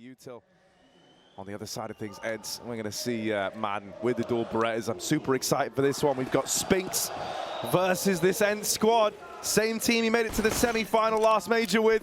util. On the other side of things, ENCE, we're going to see Madden with the dual Berettas. I'm super excited for this one. We've got Spinks versus this ENCE squad. Same team he made it to the semi-final last major with.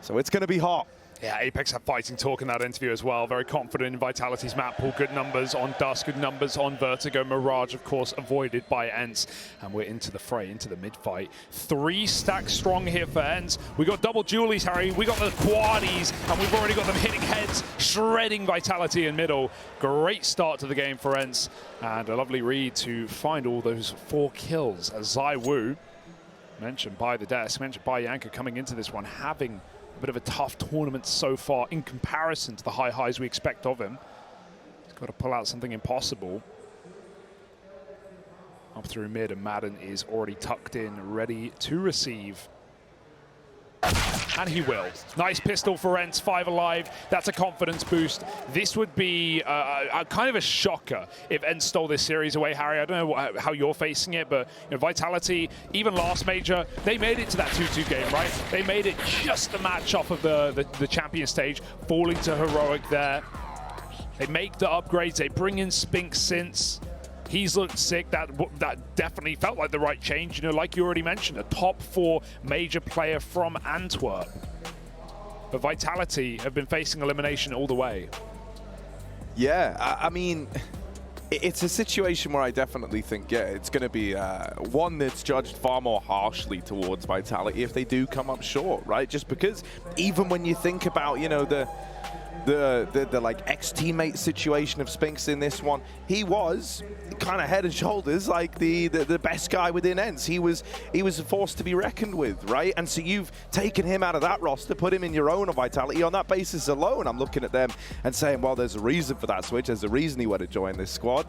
So it's going to be hot. Yeah, Apex had fighting talk in that interview as well. Very confident in Vitality's map pool. Good numbers on Dust, good numbers on Vertigo. Mirage, of course, avoided by ENCE. And we're into the fray, into the mid-fight. 3 stacks strong here for ENCE. We got double dualies, Harry. We got the quadies, and we've already got them hitting heads, shredding Vitality in middle. Great start to the game for ENCE. And a lovely read to find all those 4 kills. As ZywOo, mentioned by the desk, mentioned by Yanka, coming into this one, having a bit of a tough tournament so far in comparison to the high highs we expect of him. He's got to pull out something impossible. Up through mid, and Madden is already tucked in, ready to receive. And he will. Nice pistol for ENCE, 5 alive. That's a confidence boost. This would be a kind of a shocker if ENCE stole this series away, Harry. I don't know how you're facing it, but Vitality, even last major, they made it to that 2-2 game, right? They made it just the match off of the champion stage, falling to Heroic there. They make the upgrades. They bring in Spinks since. He's looked sick. That definitely felt like the right change. You know, like you already mentioned, a top 4 major player from Antwerp. But Vitality have been facing elimination all the way. Yeah, I mean, it's a situation where I definitely think, yeah, it's going to be one that's judged far more harshly towards Vitality if they do come up short, right? Just because even when you think about, you know, the like ex-teammate situation of Spinks in this one, he was kind of head and shoulders like the best guy within ENCE. He was a force to be reckoned with, right? And so you've taken him out of that roster, put him in your own Vitality. On that basis alone, I'm looking at them and saying, well, there's a reason for that switch. There's a reason he would have joined this squad,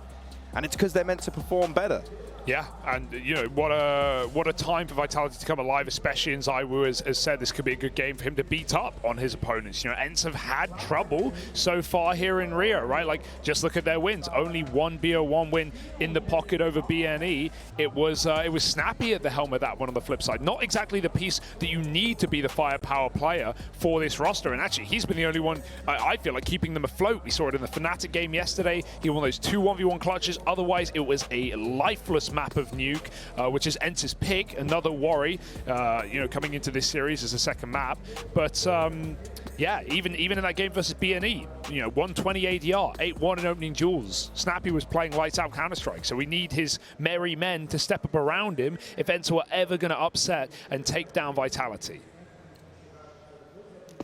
and it's because they're meant to perform better. Yeah, and you know, what a time for Vitality to come alive, especially in ZywOo has said this could be a good game for him to beat up on his opponents. You know, ENCE have had trouble so far here in Rio, right? Like, just look at their wins. Only one BO1 win in the pocket over BNE. It was Snappy at the helm of that one on the flip side. Not exactly the piece that you need to be the firepower player for this roster, and actually he's been the only one, I feel like, keeping them afloat. We saw it in the fnatic game yesterday. He won those 2 1v1 clutches. Otherwise, it was a lifeless map of Nuke, which is ENCE's pick, another worry, you know, coming into this series as a second map. But yeah, even in that game versus BNE, you know, 120 ADR, 8-1 in opening duels. Snappy was playing lights out Counter-Strike, so we need his merry men to step up around him if ENCE were ever going to upset and take down Vitality.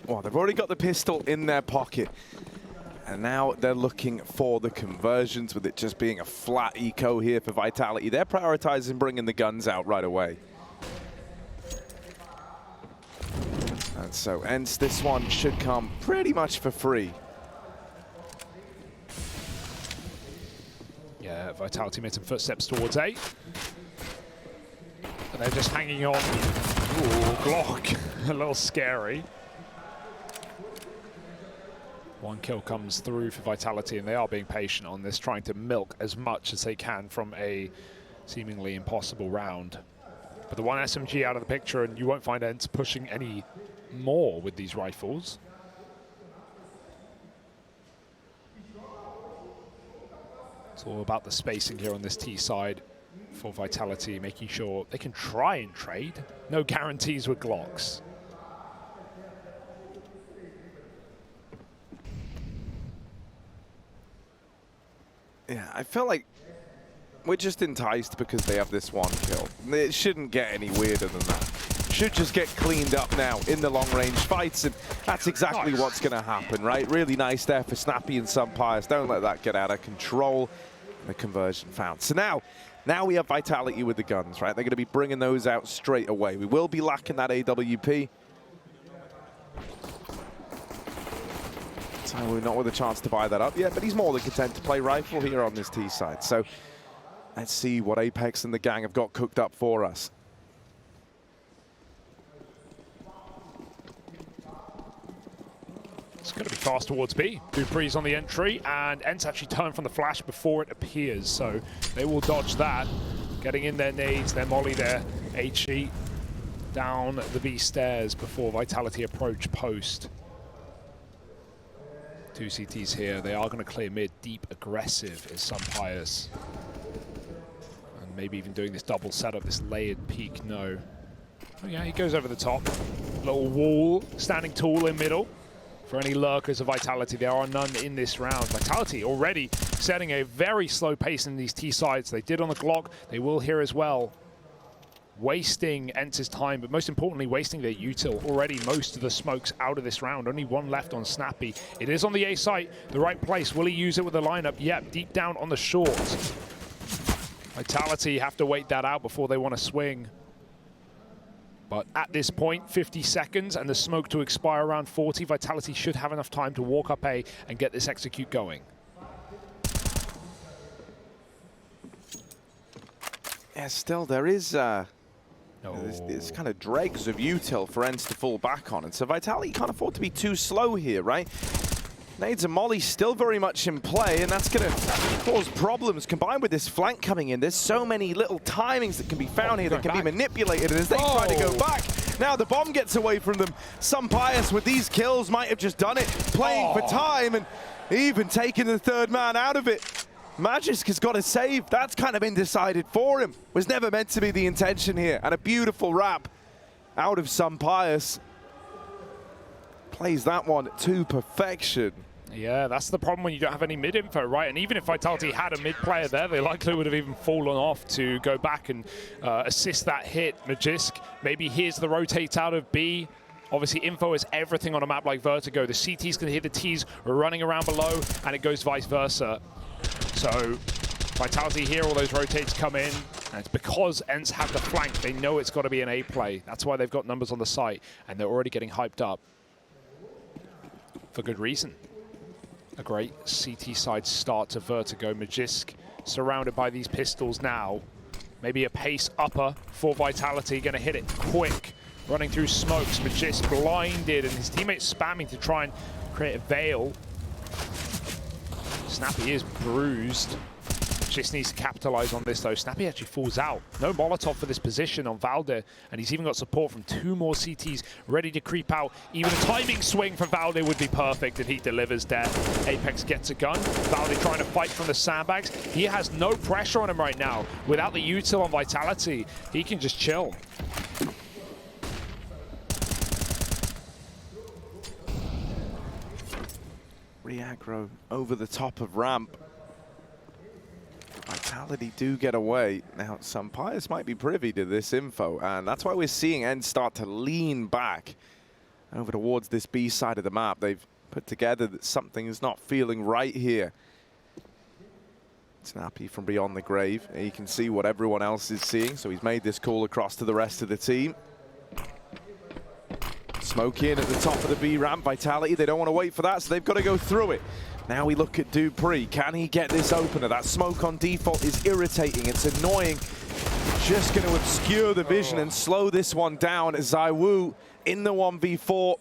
Well, they've already got the pistol in their pocket. And now they're looking for the conversions, with it just being a flat eco here for Vitality. They're prioritizing bringing the guns out right away. And so ENCE, this one should come pretty much for free. Yeah, Vitality made some footsteps towards A. And they're just hanging on. Ooh, Glock. A little scary. 1 kill comes through for Vitality, and they are being patient on this, trying to milk as much as they can from a seemingly impossible round. But the 1 SMG out of the picture, and you won't find ENCE pushing any more with these rifles. It's all about the spacing here on this T side for Vitality, making sure they can try and trade. No guarantees with Glocks. Yeah, I feel like we're just enticed because they have this 1 kill. It shouldn't get any weirder than that. Should just get cleaned up now in the long-range fights, and that's exactly what's going to happen, right? Really nice there for Snappy and Sumpires. Don't let that get out of control. The conversion found. So now we have Vitality with the guns, right? They're going to be bringing those out straight away. We will be lacking that AWP. We're not with a chance to buy that up yet, but he's more than content to play rifle here on this T side. So let's see what Apex and the gang have got cooked up for us. It's going to be fast towards B. Dupree's on the entry, and ENCE actually turned from the flash before it appears, so they will dodge that. Getting in their nades, their molly, their HE down the B stairs before Vitality approach post. Two CTs here. They are going to clear mid. Deep aggressive is Pijamas. And maybe even doing this double setup, this layered peek. No. Oh yeah, he goes over the top. Little wall, standing tall in middle. For any lurkers of Vitality, there are none in this round. Vitality already setting a very slow pace in these T sides. They did on the Glock. They will here as well. Wasting ENCE's time, but most importantly, wasting their util. Already most of the smokes out of this round. Only one left on Snappy. It is on the A site, the right place. Will he use it with the lineup? Yep, deep down on the short. Vitality have to wait that out before they want to swing. But at this point, 50 seconds and the smoke to expire around 40. Vitality should have enough time to walk up A and get this execute going. Yeah, still there is there's kind of dregs of util for ENCE to fall back on. And so Vitality can't afford to be too slow here, right? Nades and Molly still very much in play, and that's going to cause problems combined with this flank coming in. There's so many little timings that can be found here that can be manipulated, and as they try to go back, now the bomb gets away from them. Pijamas with these kills might have just done it, playing for time and even taking the third man out of it. Magisk has got a save. That's kind of been decided for him. Was never meant to be the intention here, and a beautiful wrap out of Pijamas. Plays that one to perfection. Yeah, that's the problem when you don't have any mid info, right? And even if Vitality had a mid player there, they likely would have even fallen off to go back and assist that hit. Magisk maybe hears the rotate out of B. Obviously, info is everything on a map like Vertigo. The CTs can hear the Ts running around below, and it goes vice versa. So Vitality hear all those rotates come in, and it's because ENCE have the flank. They know it's got to be an A play. That's why they've got numbers on the site, and they're already getting hyped up. For good reason. A great CT side start to Vertigo. Magisk surrounded by these pistols now. Maybe a pace upper for Vitality. Gonna hit it quick. Running through smokes. Magisk blinded and his teammates spamming to try and create a veil. Snappy is bruised. Just needs to capitalize on this though. Snappy actually falls out. No Molotov for this position on Valde, and he's even got support from two more CTs ready to creep out. Even a timing swing from Valde would be perfect, and he delivers death. Apex gets a gun. Valde trying to fight from the sandbags. He has no pressure on him right now. Without the util on Vitality, he can just chill. Re-aggro over the top of ramp. Vitality do get away. Now, Pijamas might be privy to this info, and that's why we're seeing ENCE start to lean back over towards this B side of the map. They've put together that something is not feeling right here. Snappy from beyond the grave. He can see what everyone else is seeing, so he's made this call across to the rest of the team. Smoke in at the top of the B ramp. Vitality, they don't want to wait for that, so they've got to go through it. Now we look at Dupree. Can he get this opener? That smoke on default is irritating. It's annoying. Just going to obscure the vision and slow this one down. ZywOo in the 1v4.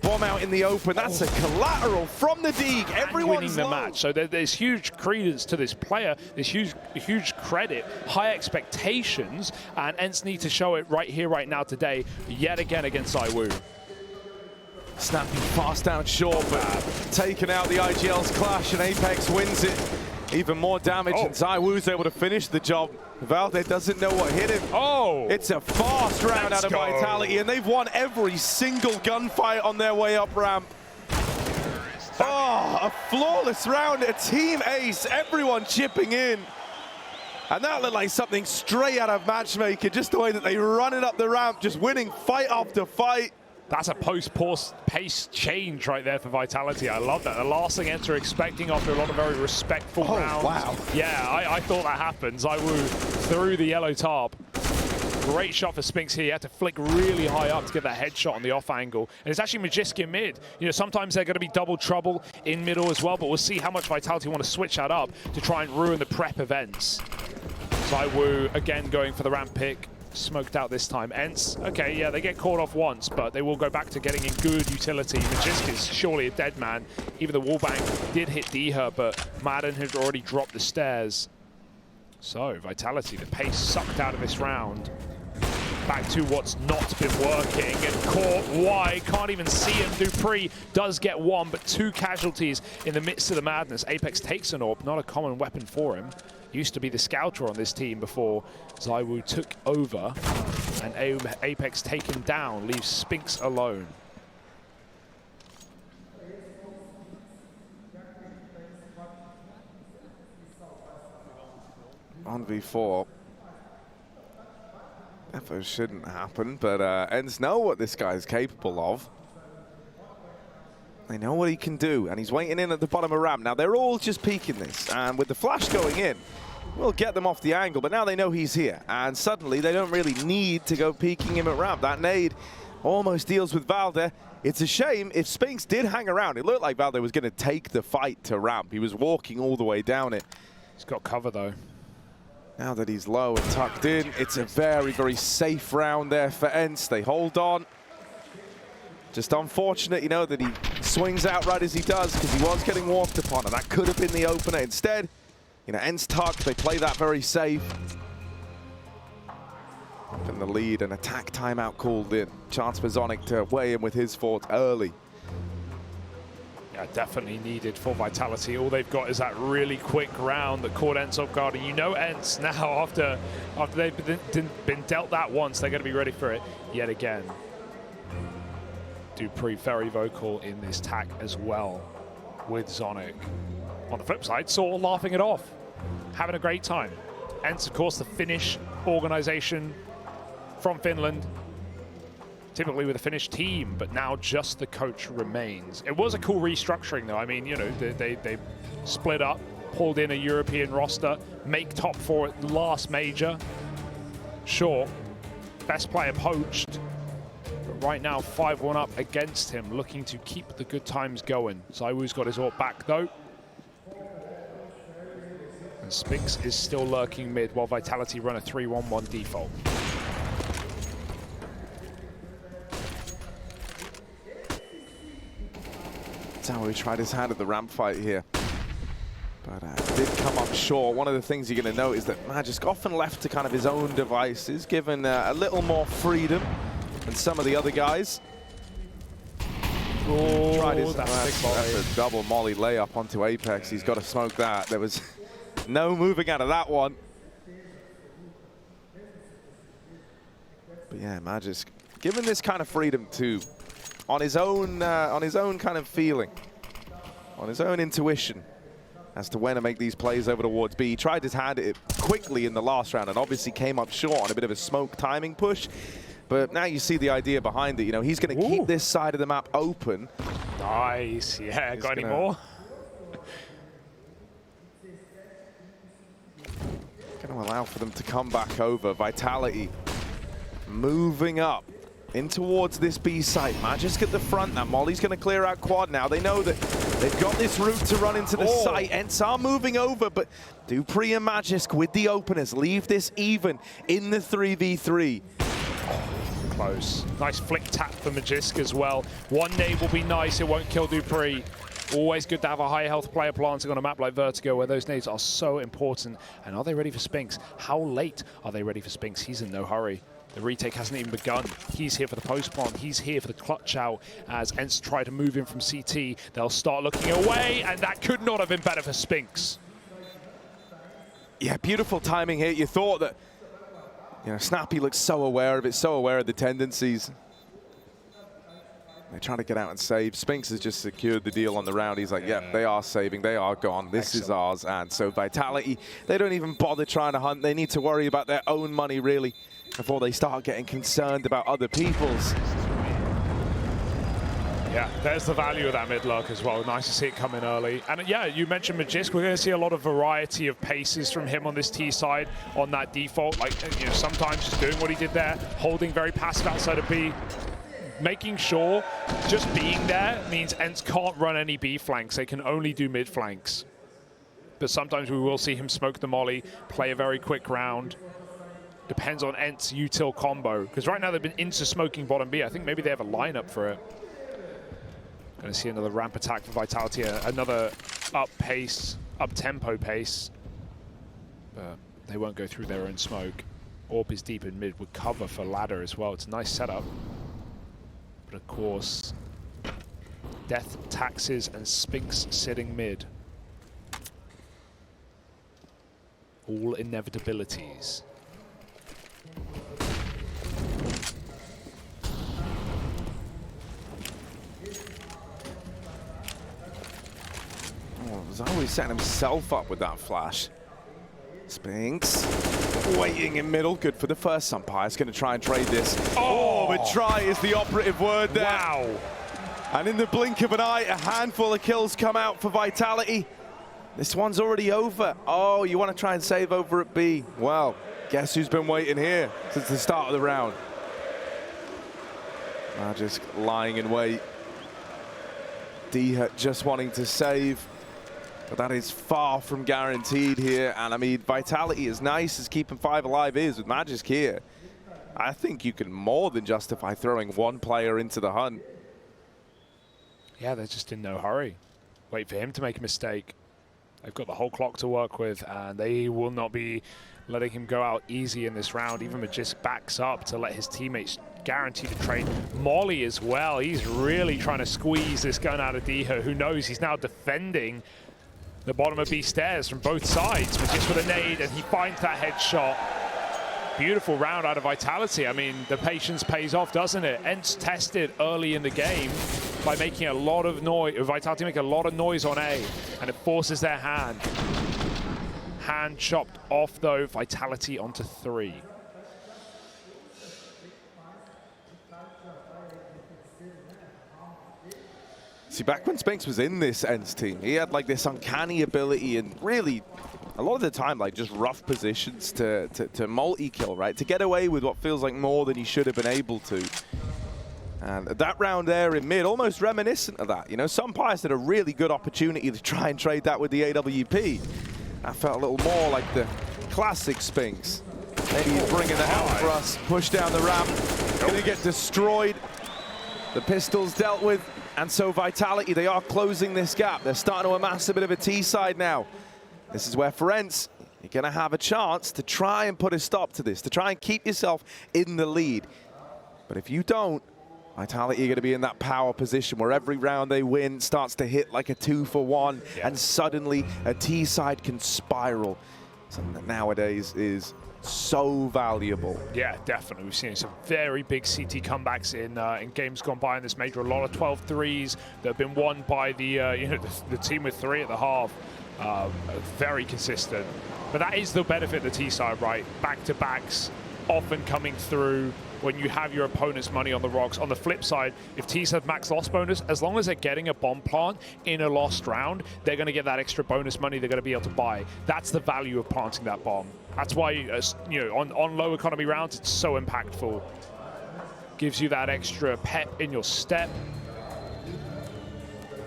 Bomb out in the open. That's a collateral from the Deeg. Everyone's winning the match. So there's huge credence to this player. There's huge credit, high expectations, and ENCE need to show it right here, right now, today, yet again against ZywOo. Snappy fast down short, but taking out the IGL's clash, and Apex wins it. Even more damage, and ZywOo's able to finish the job. Valde doesn't know what hit him. It's a fast round out of Vitality, and they've won every single gunfight on their way up ramp. A flawless round, a team ace, everyone chipping in. And that looked like something straight out of Matchmaker, just the way that they run it up the ramp, just winning fight after fight. That's a post-pace change right there for Vitality. I love that. The last thing ENCE are expecting after a lot of very respectful rounds. Wow. Yeah, I thought that happened. ZywOo through the yellow tarp. Great shot for Spinks here. He had to flick really high up to get that headshot on the off angle. And it's actually Magisk in mid. You know, sometimes they're going to be double trouble in middle as well, but we'll see how much Vitality want to switch that up to try and ruin the prep events. ZywOo again going for the ramp pick. Smoked out this time. ENCE, okay, yeah, they get caught off once, but they will go back to getting in good utility. Magisk is surely a dead man. Even the wallbang did hit Deher, but Madden had already dropped the stairs. So, Vitality, the pace sucked out of this round. back to what's not been working, and caught wide, can't even see him. Dupree does get one, but 2 casualties in the midst of the madness. Apex takes an AWP, not a common weapon for him. Used to be the scouter on this team before ZywOo took over, and Apex taken down, leaves Spinks alone. 1v4. That shouldn't happen, but ENCE know what this guy is capable of. They know what he can do, and he's waiting in at the bottom of ramp. Now, they're all just peeking this, and with the flash going in, we'll get them off the angle, but now they know he's here, and suddenly they don't really need to go peeking him at ramp. That nade almost deals with Valde. It's a shame. If Spinks did hang around, it looked like Valde was going to take the fight to ramp. He was walking all the way down it. He's got cover, though. Now that he's low and tucked in, it's a very, very safe round there for ENCE. They hold on. Just unfortunate, you know, that he swings out right as he does, because he was getting walked upon, and that could have been the opener. Instead, you know, ENCE tucked. They play that very safe. In the lead, an attack timeout called in. Chance for Zonic to weigh in with his thoughts early. Yeah, definitely needed for Vitality. All they've got is that really quick round that caught ENCE off guard. And you know ENCE now, after they've been dealt that once, they're going to be ready for it yet again. Dupree very vocal in this tack as well with Zonic. On the flip side, Saul laughing it off, having a great time. ENCE, of course, the Finnish organization from Finland, typically with a Finnish team, but now just the coach remains. It was a cool restructuring, though. I mean, you know, they split up, pulled in a European roster, make top 4 at the last major. Sure, best player poached, but right now 5-1 up against him, looking to keep the good times going. ZywOo's got his AWP back, though. And Spinks is still lurking mid, while Vitality run a 3-1-1 default. ZywOo tried his hand at the ramp fight here, but did come up short. One of the things you're going to note is that Magisk often left to kind of his own devices, given a little more freedom than some of the other guys. Oh, Tried his, that's a double molly layup onto Apex. He's got to smoke that. There was no moving out of that one. But yeah, Magisk, given this kind of freedom too, on his own kind of feeling, on his own intuition as to when to make these plays over towards B. He tried his hand at it quickly in the last round and obviously came up short on a bit of a smoke timing push. But now you see the idea behind it. You know, he's going to keep this side of the map open. Nice, yeah. Got any more? Going to allow for them to come back over. Vitality moving up in towards this B site. Magisk at the front. Now Molly's going to clear out quad now. They know that they've got this route to run into the site. ENCE are moving over, but Dupree and Magisk with the openers leave this even in the 3v3. Close. Nice flick tap for Magisk as well. One nade will be nice. It won't kill Dupree. Always good to have a high health player planting on a map like Vertigo, where those nades are so important. And are they ready for Spinks? How late are they ready for Spinks? He's in no hurry. The retake hasn't even begun. He's here for the post plant. He's here for the clutch out as ENCE try to move in from CT. They'll start looking away, and that could not have been better for Spinks. Yeah, beautiful timing here. You thought that, you know, Snappy looks so aware of it, so aware of the tendencies. They're trying to get out and save. Spinks has just secured the deal on the round. He's like, yeah, they are saving. They are gone. This is ours. And so Vitality, they don't even bother trying to hunt. They need to worry about their own money, really, before they start getting concerned about other people's. Yeah, there's the value of that mid-lurk as well. Nice to see it come in early. And yeah, you mentioned Magisk. We're going to see a lot of variety of paces from him on this T side on that default. Like, you know, sometimes just doing what he did there, holding very passive outside of B, making sure just being there means ENCE can't run any B flanks. They can only do mid flanks. But sometimes we will see him smoke the molly, play a very quick round. Depends on ENCE util combo. Because right now they've been into smoking bottom B. I think maybe they have a lineup for it. Going to see another ramp attack for Vitality, another up pace, up tempo pace. But they won't go through their own smoke. Orb is deep in mid with cover for ladder as well. It's a nice setup. But of course, Death, Taxes, and Spinks sitting mid. All inevitabilities. Oh, he's always setting himself up with that flash. Spinks waiting in middle. Good for the first umpire. He's going to try and trade this. Oh, but try is the operative word there. Wow. And in the blink of an eye, a handful of kills come out for Vitality. This one's already over. Oh, you want to try and save over at B. Well, guess who's been waiting here since the start of the round? Just lying in wait. D just wanting to save. But that is far from guaranteed here. And I mean, Vitality, as nice as keeping 5 alive is with Magisk here, I think you can more than justify throwing one player into the hunt. Yeah, they're just in no hurry. Wait for him to make a mistake. They've got the whole clock to work with, and they will not be letting him go out easy in this round. Even Magisk backs up to let his teammates guarantee to trade. Molly as well. He's really trying to squeeze this gun out of Diho. Who knows? He's now defending the bottom of B stairs from both sides, but just with a nade, and he finds that headshot. Beautiful round out of Vitality. I mean, the patience pays off, doesn't it? ENCE tested early in the game by making a lot of noise. Vitality make a lot of noise on A, and it forces their hand. Hand chopped off, though. Vitality onto 3. See, back when Spinks was in this ENCE team, he had like this uncanny ability and really, a lot of the time, like just rough positions to multi-kill, right? To get away with what feels like more than he should have been able to. And that round there in mid, almost reminiscent of that. You know, some players had a really good opportunity to try and trade that with the AWP. That felt a little more like the classic Spinks. Maybe he's bringing the help for us. Push down the ramp. Gonna get destroyed. The pistol's dealt with. And so Vitality, they are closing this gap. They're starting to amass a bit of a T side now. This is where for ENCE, you're going to have a chance to try and put a stop to this, to try and keep yourself in the lead. But if you don't, Vitality are going to be in that power position where every round they win starts to hit like a 2-for-1, and suddenly a T side can spiral. Something that nowadays is so valuable. Yeah, definitely. We've seen some very big CT comebacks in games gone by in this major. A lot of 12-3s that have been won by the the team with 3 at the half. Very consistent. But that is the benefit of the T side, right? Back-to-backs often coming through when you have your opponent's money on the rocks. On the flip side, if T's have max loss bonus, as long as they're getting a bomb plant in a lost round, they're going to get that extra bonus money they're going to be able to buy. That's the value of planting that bomb. That's why, on low economy rounds, it's so impactful. Gives you that extra pep in your step.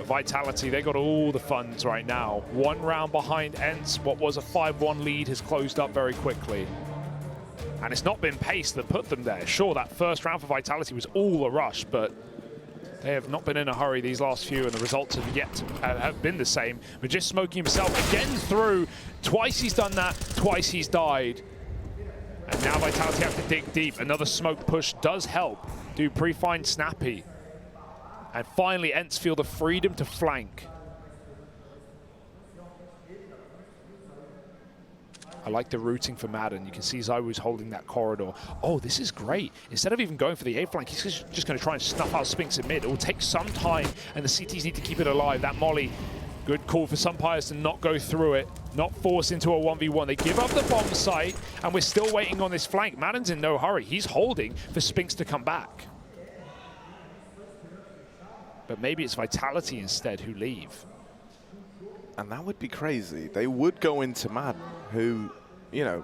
Vitality, they got all the funds right now. 1 round behind ENCE. What was a 5-1 lead has closed up very quickly. And it's not been pace that put them there. Sure, that first round for Vitality was all a rush, but they have not been in a hurry these last few, and the results have yet to have been the same. But just smoking himself again through. Twice he's done that, twice he's died. And now Vitality have to dig deep. Another smoke push does help. Dupree finds Snappy. And finally, ENCE feel the freedom to flank. I like the routing for Madden. You can see ZywOo's holding that corridor. Oh, this is great. Instead of even going for the A flank, he's just going to try and snuff out Spinks in mid. It will take some time, and the CTs need to keep it alive. That molly, good call for some players to not go through it, not force into a 1v1. They give up the bomb site, and we're still waiting on this flank. Madden's in no hurry. He's holding for Spinks to come back. But maybe it's Vitality instead who leave. And that would be crazy. They would go into Madden, who, going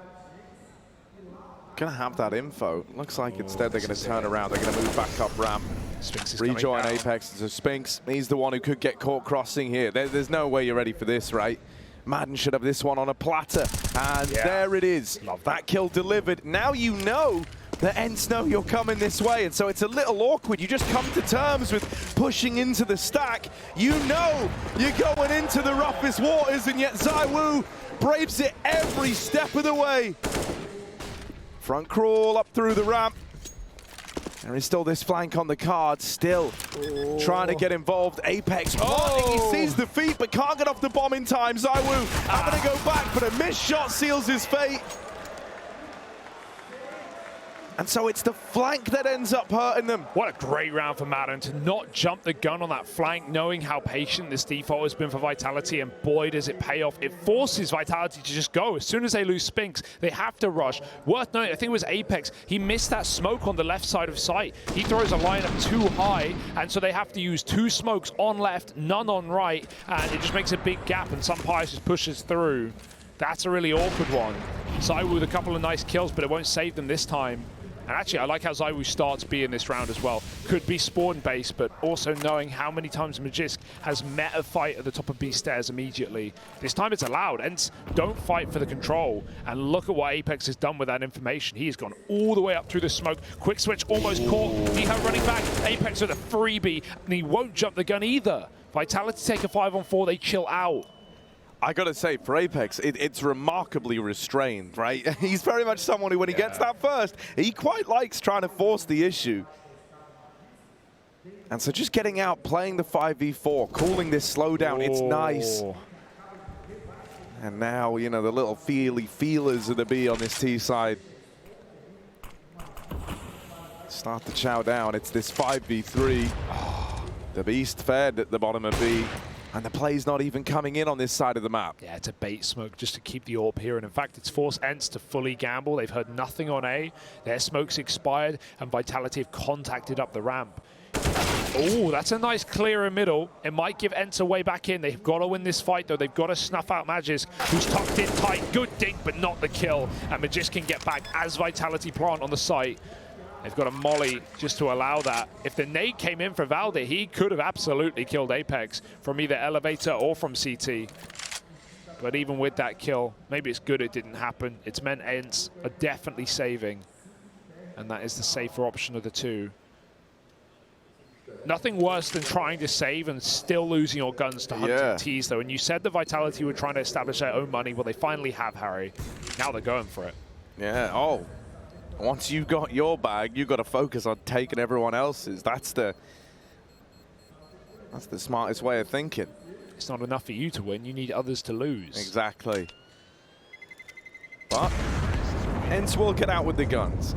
to have that info. Looks like instead they're going to turn around. They're going to move back up ramp. Spinks is rejoin Apex. So Spinks, he's the one who could get caught crossing here. There's no way you're ready for this, right? Madden should have this one on a platter. And there it is. That kill delivered. Now you know the ENCE know you're coming this way, and so it's a little awkward. You just come to terms with pushing into the stack. You know you're going into the roughest waters, and yet ZywOo braves it every step of the way. Front crawl up through the ramp. There is still this flank on the card, still trying to get involved. Apex planting, he sees the feet, but can't get off the bomb in time. ZywOo having to go back, but a missed shot seals his fate. And so it's the flank that ends up hurting them. What a great round for Madden to not jump the gun on that flank, knowing how patient this default has been for Vitality, and boy, does it pay off. It forces Vitality to just go. As soon as they lose Spinks, they have to rush. Worth noting, I think it was Apex, he missed that smoke on the left side of sight. He throws a lineup too high, and so they have to use 2 smokes on left, none on right, and it just makes a big gap, and SunPyjamas just pushes through. That's a really awkward one. ZywOo with a couple of nice kills, but it won't save them this time. And actually, I like how ZywOo starts B in this round as well. Could be spawn-based, but also knowing how many times Magisk has met a fight at the top of B stairs immediately. This time it's allowed. ENCE don't fight for the control. And look at what Apex has done with that information. He has gone all the way up through the smoke. Quick switch, almost caught. Niha running back. Apex with a freebie, and he won't jump the gun either. Vitality take a 5-on-4, they chill out. I gotta say, for Apex, it's remarkably restrained, right? He's very much someone who, when he gets that first, he quite likes trying to force the issue. And so just getting out, playing the 5v4, calling this slowdown, it's nice. And now, you know, the little feelers of the B on this T side start to chow down. It's this 5v3. The Beast fed at the bottom of B. And the play's not even coming in on this side of the map. Yeah, it's a bait smoke just to keep the AWP here. And in fact, it's forced ENCE to fully gamble. They've heard nothing on A. Their smoke's expired, and Vitality have contacted up the ramp. Oh, that's a nice clear in middle. It might give ENCE a way back in. They've got to win this fight, though. They've got to snuff out Magisk, who's tucked in tight. Good dink, but not the kill. And Magisk can get back as Vitality plant on the site. They've got a molly just to allow that. If the nade came in for Valde, he could have absolutely killed Apex from either elevator or from CT. But even with that kill, maybe it's good it didn't happen. It's meant ENCE are definitely saving. And that is the safer option of the two. Nothing worse than trying to save and still losing your guns to hunting T's, though. And you said the Vitality were trying to establish their own money. Well, they finally have, Harry. Now they're going for it. Yeah, once you've got your bag, you've got to focus on taking everyone else's. That's the smartest way of thinking. It's not enough for you to win. You need others to lose. Exactly. But ENCE will get out with the guns.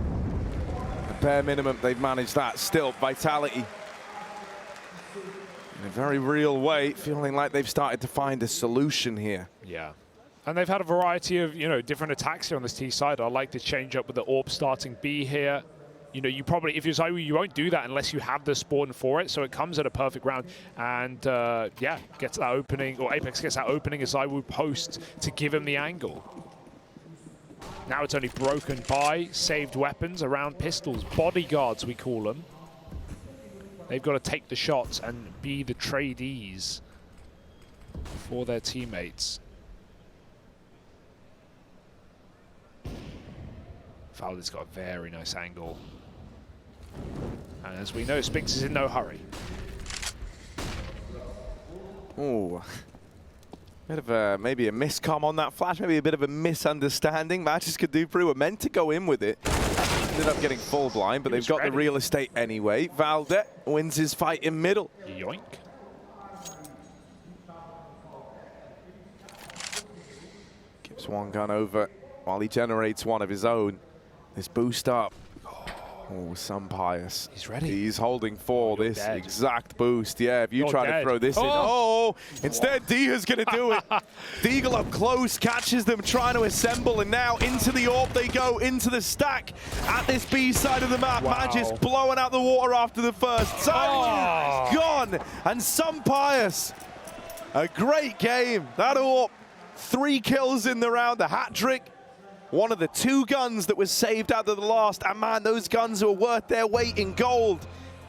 The bare minimum, they've managed that. Still, Vitality, in a very real way, feeling like they've started to find a solution here. Yeah. And they've had a variety of, you know, different attacks here on this T side. I like to change up with the AWP starting B here. You know, you probably, if you're ZywOo, you won't do that unless you have the spawn for it. So it comes at a perfect round. And, yeah, gets that opening, or Apex gets that opening as ZywOo posts to give him the angle. Now it's only broken by saved weapons around pistols. Bodyguards, we call them. They've got to take the shots and be the tradies for their teammates. Valde's got a very nice angle. And as we know, Spinks is in no hurry. Ooh. Bit of a, maybe a miscom on that flash, maybe a bit of a misunderstanding. Magisk and Dupree were meant to go in with it. Ended up getting full blind, but they've got the real estate anyway. Valde wins his fight in middle. Yoink. Gives one gun over while he generates one of his own. This boost up. Oh, SunPyjamas. He's ready. He's holding for this exact boost. Yeah, if you try to throw this in. Oh, instead, Diha's going to do it. Deagle up close, catches them, trying to assemble, and now into the AWP they go, into the stack at this B side of the map. Magisk blowing out the water after the first. ZywOo gone, and SunPyjamas. A great game. That AWP, 3 kills in the round, the hat trick. One of the 2 guns that was saved out of the last, and man, those guns were worth their weight in gold.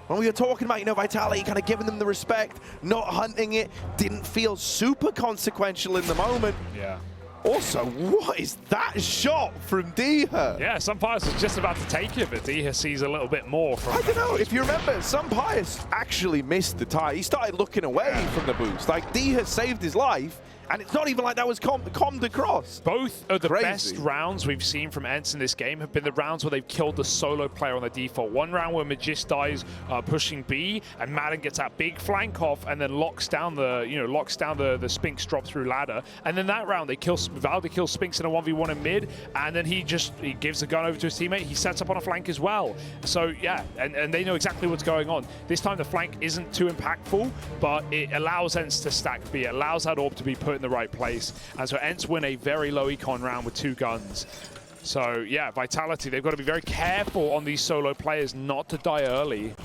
When we were talking about, you know, Vitality kind of giving them the respect, not hunting it, didn't feel super consequential in the moment. Yeah. Also, what is that shot from Diha? Yeah, SunPyjamas was just about to take it, but Diha sees a little bit more from... I don't know, if you remember, SunPyjamas actually missed the tie. He started looking away from the boost. Like, Diha saved his life, And it's not even like that was commed across. Both of the Crazy. best rounds we've seen from ENCE in this game have been the rounds where they've killed the solo player on the default. One round where Magis dies pushing B, and Madden gets that big flank off and then locks down the the Spinks drop through ladder. And then that round they kill Valde kills Spinks in a 1v1 in mid, and then he gives the gun over to his teammate. He sets up on a flank as well. So yeah, and they know exactly what's going on. This time the flank isn't too impactful, but it allows ENCE to stack B. It allows that orb to be put in the right place. And so ENCE win a very low econ round with 2 guns. So yeah, Vitality, they've got to be very careful on these solo players not to die early.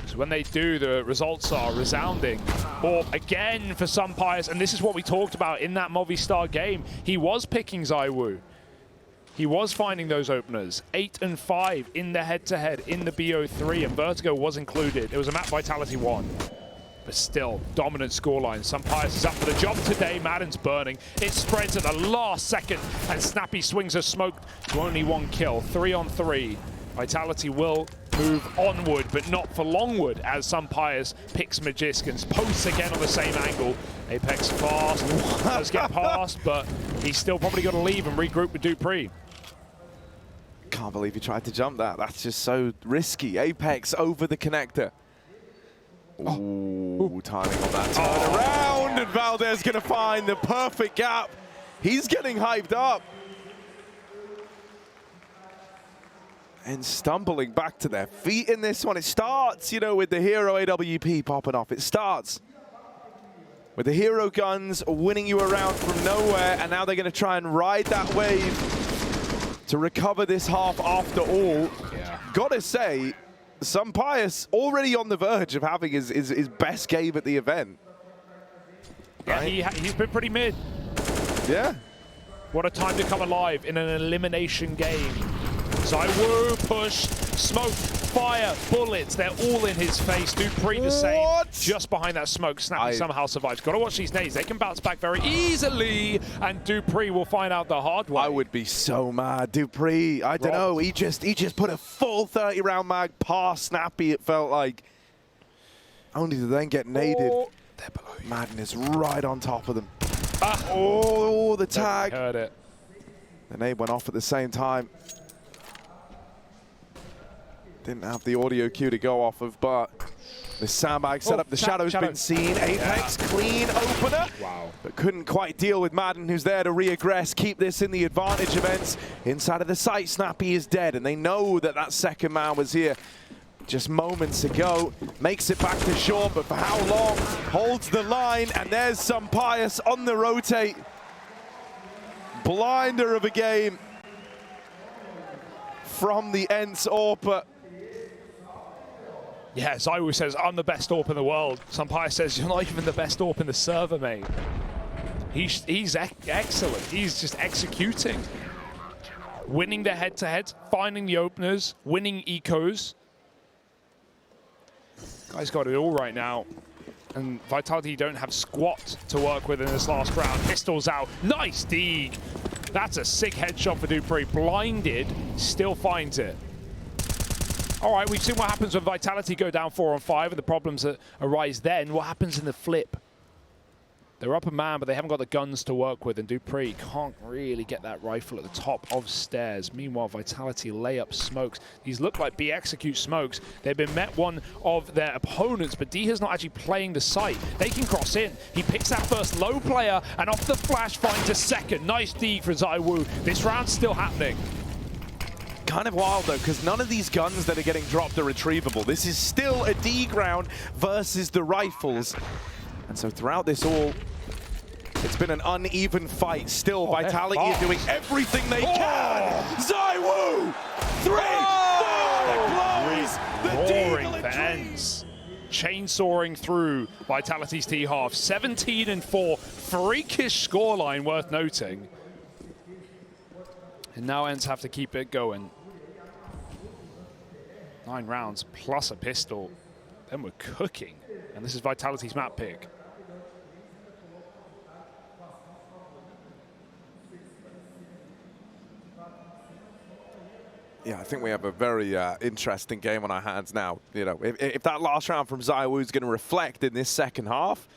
So when they do, the results are resounding. Orb again for Sunpius, and this is what we talked about in that Movistar game. He was picking ZywOo. He was finding those openers. 8 and 5 in the head-to-head in the BO3, and Vertigo was included. It was a map Vitality 1. But still, dominant scoreline. Sunpius is up for the job today. Madden's burning. It spreads at the last second, and Snappy swings a smoke to only 1 kill. 3 on 3. Vitality will move onward, but not for longward, as Sunpius picks Magisk and posts again on the same angle. Apex fast, does get past, but he's still probably got to leave and regroup with dupreeh. Can't believe he tried to jump that. That's just so risky. Apex over the connector. Ooh, timing on that turn around, and Valdez gonna find the perfect gap. He's getting hyped up. And stumbling back to their feet in this one. It starts, you know, with the hero AWP popping off. It starts with the hero guns winning you around from nowhere, and now they're gonna try and ride that wave to recover this half after all. Yeah. Gotta say, Sunpius already on the verge of having his best game at the event. Yeah, right? He's been pretty mid. Yeah. What a time to come alive in an elimination game. ZywOo, push, smoke, fire, bullets. They're all in his face. dupreeh the same. Just behind that smoke, Snappy somehow survives. Got to watch these nades. They can bounce back very easily, and dupreeh will find out the hard way. I would be so mad. dupreeh, I don't know. He just put a full 30-round mag past Snappy, it felt like. Only to then get naded. They're below you. Madden is right on top of them. Oh, the tag. Heard it. The nade went off at the same time. Didn't have the audio cue to go off of, but the sandbag set up. The shadow's been seen. Apex, clean opener. Wow. But couldn't quite deal with Madden, who's there to reaggress, keep this in the advantage events. Inside of the site, Snappy is dead, and they know that that second man was here just moments ago. Makes it back to short, but for how long? Holds the line, and there's Sunpius on the rotate. Blinder of a game from the ENCE AWP. Yeah, ZywOo says, I'm the best AWP in the world. Sunpius says, you're not even the best AWP in the server, mate. He's excellent. He's just executing. Winning the head-to-head, finding the openers, winning ecos. Guy's got it all right now. And Vitality don't have squat to work with in this last round. Pistols out. Nice dig. That's a sick headshot for dupreeh. Blinded, still finds it. All right, we've seen what happens when Vitality go down 4 on 5 and the problems that arise then. What happens in the flip? They're up a man, but they haven't got the guns to work with, and dupreeh can't really get that rifle at the top of stairs. Meanwhile, Vitality lay up smokes. These look like B execute smokes. They've been met one of their opponents, but D is not actually playing the site. They can cross in. He picks that first low player, and off the flash finds a second. Nice D for ZywOo. This round's still happening. Kind of wild though, because none of these guns that are getting dropped are retrievable. This is still a D ground versus the rifles. And so throughout this all, it's been an uneven fight. Still, Vitality is doing everything they can. ZywOo! 3! The roaring for ENCE. Chainsawing through Vitality's T-half. 17 and 4. Freakish scoreline worth noting. And now ENCE have to keep it going. 9 rounds plus a pistol. Then we're cooking. And this is Vitality's map pick. Yeah, I think we have a very interesting game on our hands now. You know, if that last round from ZywOo is going to reflect in this second half,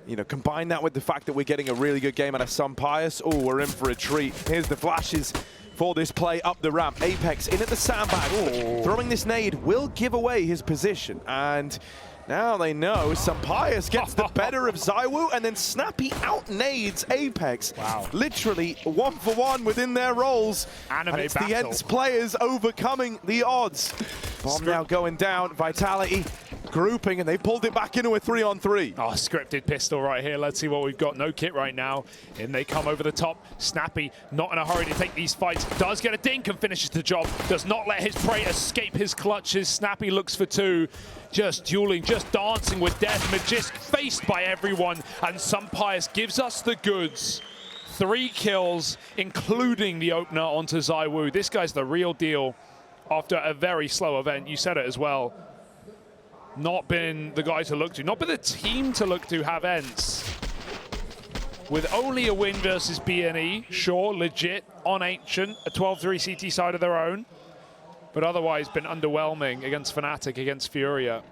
You know, combine that with the fact that we're getting a really good game out of Sunpius. Oh, we're in for a treat. Here's the flashes for this play up the ramp. Apex in at the sandbag. Ooh. Throwing this nade will give away his position. And now they know Sunpius gets the better of ZywOo, and then Snappy out-nades Apex. Wow. Literally 1-for-1 within their roles. Anime and it's battle. the ENCE players overcoming the odds. Bomb now going down. Vitality grouping, and they pulled it back into a 3-on-3. Oh, scripted pistol right here. Let's see what we've got. No kit right now. In they come over the top. Snappy, not in a hurry to take these fights. Does get a dink and finishes the job. Does not let his prey escape his clutches. Snappy looks for two. Just dueling, just dancing with death. Magisk faced by everyone. And Sunpius gives us the goods. 3 kills, including the opener onto ZywOo. This guy's the real deal after a very slow event. You said it as well. Not been the guy to look to, not been the team to look to have ENCE. With only a win versus BNE, sure, legit, on Ancient, a 12-3 CT side of their own, but otherwise been underwhelming against fnatic, against FURIA.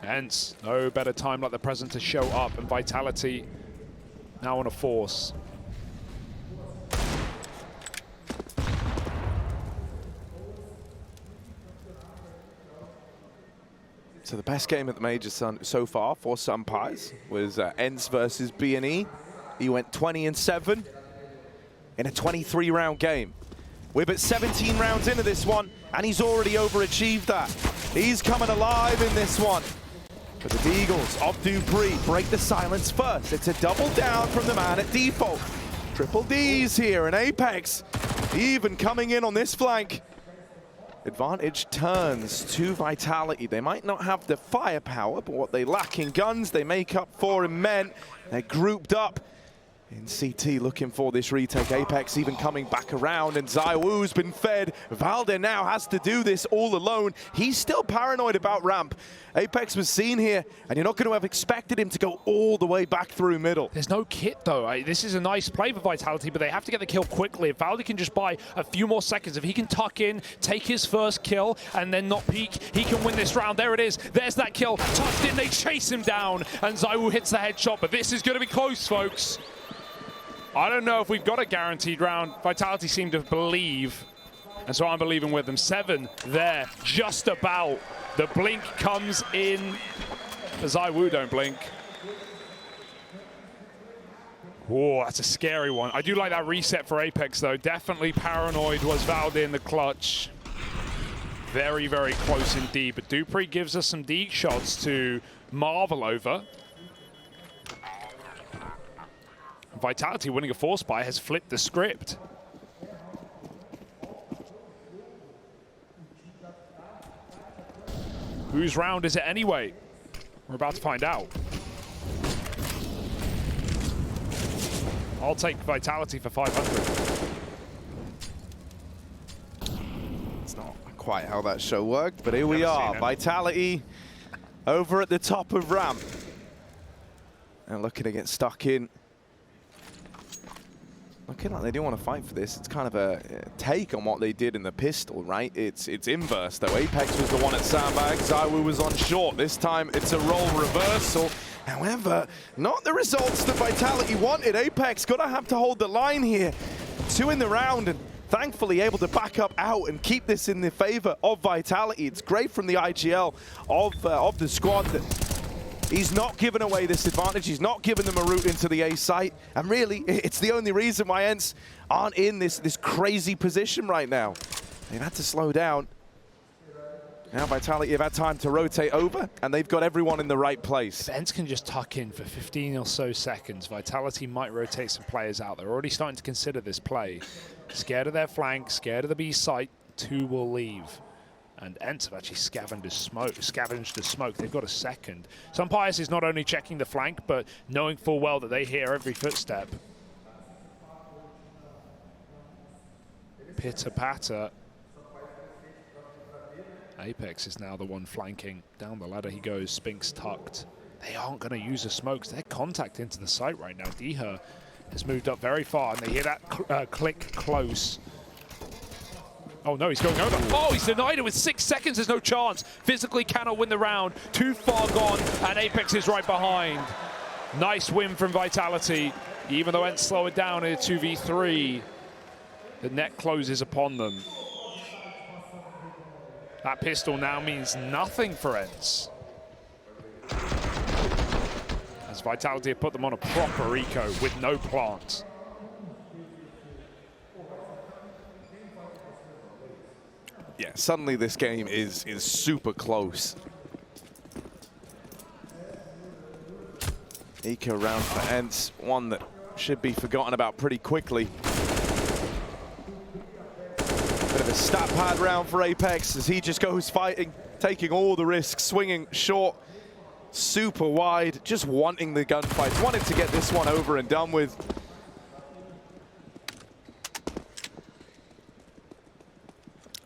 ENCE, no better time like the present to show up, and Vitality now on a force. So the best game at the Major so far for Sunpius was ENCE versus BNE. He went 20-7 in a 23-round game. We're but 17 rounds into this one, and he's already overachieved that. He's coming alive in this one. But the Deagles of Dupree break the silence first. It's a double down from the man at default. Triple D's here, and Apex even coming in on this flank. Advantage turns to Vitality. They might not have the firepower, but what they lack in guns, they make up for in men. They're grouped up in CT looking for this retake. Apex even coming back around, and ZywOo's been fed. Valde now has to do this all alone. He's still paranoid about ramp. Apex was seen here, and you're not going to have expected him to go all the way back through middle. There's no kit, though. This is a nice play for Vitality, but they have to get the kill quickly. If Valde can just buy a few more seconds, if he can tuck in, take his first kill, and then not peek, he can win this round. There it is. There's that kill. Tucked in, they chase him down, and ZywOo hits the headshot, but this is going to be close, folks. I don't know if we've got a guaranteed round. Vitality seem to believe, and so I'm believing with them. 7 there, just about. The blink comes in. ZywOo don't blink. Whoa, that's a scary one. I do like that reset for Apex, though. Definitely paranoid was Valde in the clutch. Very, very close indeed. But Dupree gives us some deep shots to marvel over. Vitality winning a force buy has flipped the script. Whose round is it anyway? We're about to find out. I'll take Vitality for 500. It's not quite how that show worked, but here we are. Vitality over at the top of ramp. And looking to get stuck in. Looking like they do want to fight for this. It's kind of a take on what they did in the pistol, right? It's inverse, though. Apex was the one at sandbag. ZywOo was on short. This time, it's a role reversal. However, not the results that Vitality wanted. Apex gonna have to hold the line here. 2 in the round, and thankfully able to back up out and keep this in the favor of Vitality. It's great from the IGL of the squad that he's not giving away this advantage. He's not giving them a route into the A site. And really, it's the only reason why ENCE aren't in this crazy position right now. They've had to slow down. Now Vitality have had time to rotate over, and they've got everyone in the right place. If ENCE can just tuck in for 15 or so seconds, Vitality might rotate some players out. They're already starting to consider this play. Scared of their flank, scared of the B site, 2 will leave. And ENCE have actually scavenged the smoke. They've got a second. Sunpius is not only checking the flank, but knowing full well that they hear every footstep. Pitter-patter. Apex is now the one flanking. Down the ladder he goes, Spinks tucked. They aren't going to use the smokes. They're contact into the site right now. Diha has moved up very far, and they hear that click close. Oh no, he's going over. Oh, he's denied it with 6 seconds. There's no chance. Physically cannot win the round. Too far gone, and Apex is right behind. Nice win from Vitality. Even though ENCE slow it down in a 2v3, the net closes upon them. That pistol now means nothing for ENCE, as Vitality have put them on a proper eco with no plant. Yeah, suddenly this game is super close. Eco round for ENCE, one that should be forgotten about pretty quickly. Bit of a stat pad round for Apex as he just goes fighting, taking all the risks, swinging short, super wide, just wanting the gunfights, wanting to get this one over and done with.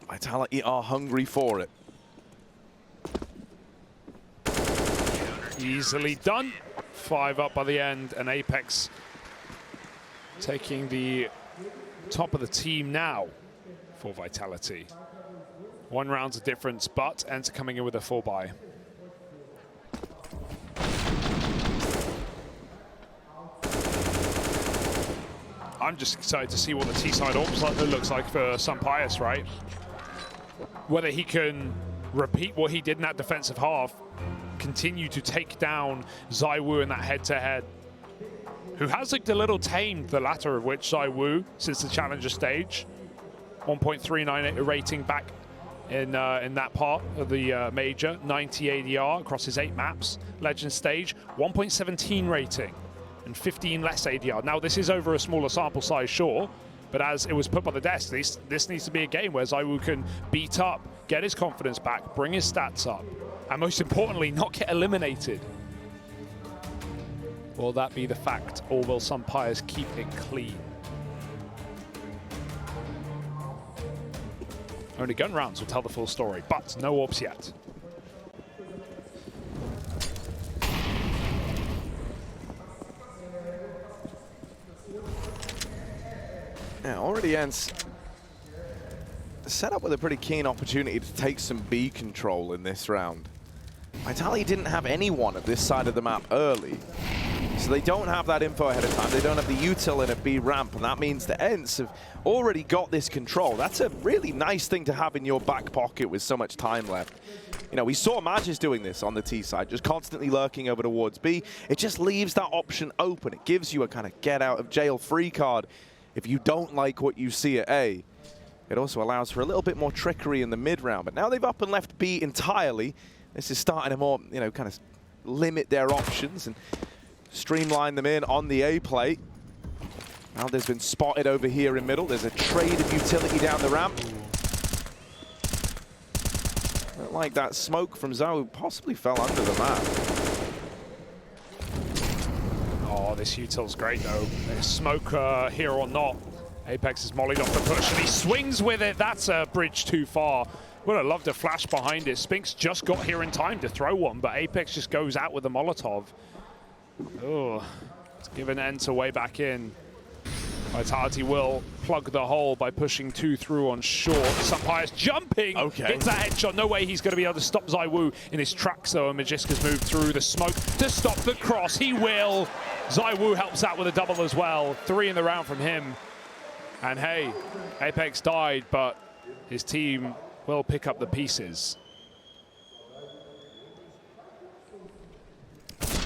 Vitality are hungry for it. Easily done. 5 up by the end, and Apex taking the top of the team now for Vitality. 1 round's of difference, but ENCE coming in with a 4 buy. I'm just excited to see what the T-side AWP looks like for Sampayas, right? Whether he can repeat what he did in that defensive half, continue to take down ZywOo in that head-to-head, who has looked a little tamed, the latter of which, ZywOo, since the Challenger stage. 1.39 rating back in that part of the Major, 90 ADR across his 8 maps. Legend stage, 1.17 rating and 15 less ADR. Now, this is over a smaller sample size, sure, but as it was put by the desk, this needs to be a game where ZywOo can beat up, get his confidence back, bring his stats up, and most importantly, not get eliminated. Will that be the fact, or will Sampayas keep it clean? Only gun rounds will tell the full story, but no AWPs yet. Yeah, already ENCE set up with a pretty keen opportunity to take some B control in this round. Vitality didn't have anyone at this side of the map early, so they don't have that info ahead of time. They don't have the util in a B ramp, and that means the ENCE have already got this control. That's a really nice thing to have in your back pocket with so much time left. You know, we saw MOUZ doing this on the T side, just constantly lurking over towards B. It just leaves that option open. It gives you a kind of get out of jail free card if you don't like what you see at A. It also allows for a little bit more trickery in the mid round, but now they've up and left B entirely. This is starting to more, you know, kind of limit their options and streamline them in on the A plate. Now there's been spotted over here in middle. There's a trade of utility down the ramp. Looked like that smoke from ZywOo possibly fell under the map. Oh, this util's great though. There's smoke here or not. Apex is mollied off the push and he swings with it. That's a bridge too far. Would have loved a flash behind it. Spinks just got here in time to throw one, but Apex just goes out with a Molotov. Oh, it's given ENCE a way back in. Vitality will plug the hole by pushing 2 through on short. Sampayas jumping, gets that headshot. No way he's going to be able to stop ZywOo in his tracks though, and Magiska's moved through the smoke to stop the cross. He will. ZywOo helps out with a double as well. 3 in the round from him. And hey, Apex died, but his team will pick up the pieces.